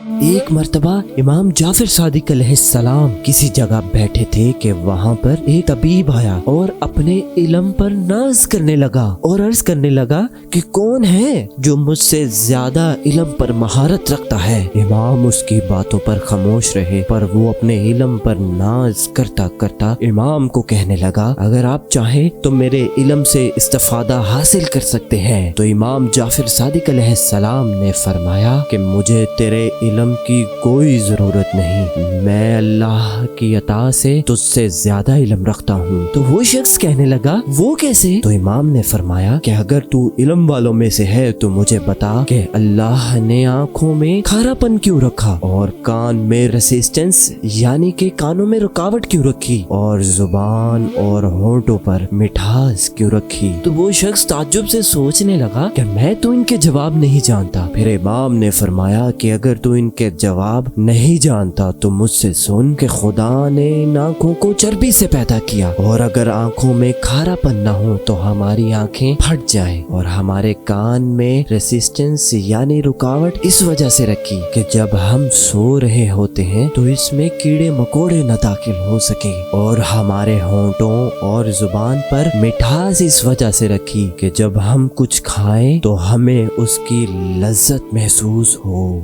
ایک مرتبہ امام جعفر صادق علیہ السلام کسی جگہ بیٹھے تھے کہ وہاں پر ایک طبیب آیا اور اپنے علم پر ناز کرنے لگا اور عرض کرنے لگا کہ کون ہے جو مجھ سے زیادہ علم پر مہارت رکھتا ہے۔ امام اس کی باتوں پر خاموش رہے، پر وہ اپنے علم پر ناز کرتا کرتا امام کو کہنے لگا اگر آپ چاہیں تو میرے علم سے استفادہ حاصل کر سکتے ہیں۔ تو امام جعفر صادق علیہ السلام نے فرمایا کہ مجھے تیرے علم کی کوئی ضرورت نہیں، میں اللہ کی عطا سے تجھ سے زیادہ علم رکھتا ہوں۔ تو وہ شخص کہنے لگا وہ کیسے؟ تو امام نے فرمایا کہ اگر تو علم والوں میں سے ہے تو مجھے بتا کہ اللہ نے آنکھوں میں کھارا پن کیوں رکھا اور کان میں ریسسٹنس یعنی کہ کانوں میں رکاوٹ کیوں رکھی اور زبان اور ہونٹوں پر مٹھاس کیوں رکھی؟ تو وہ شخص تعجب سے سوچنے لگا کہ میں تو ان کے جواب نہیں جانتا۔ پھر امام نے فرمایا کہ اگر تو ان کے جواب نہیں جانتا تو مجھ سے سن کہ خدا نے ان آنکھوں کو چربی سے پیدا کیا، اور اگر آنکھوں میں کھارا پن نہ ہو تو ہماری آنکھیں پھٹ جائیں، اور ہمارے کان میں ریسسٹنس یعنی رکاوٹ اس وجہ سے رکھی کہ جب ہم سو رہے ہوتے ہیں تو اس میں کیڑے مکوڑے نہ داخل ہو سکے، اور ہمارے ہونٹوں اور زبان پر مٹھاس اس وجہ سے رکھی کہ جب ہم کچھ کھائیں تو ہمیں اس کی لذت محسوس ہو۔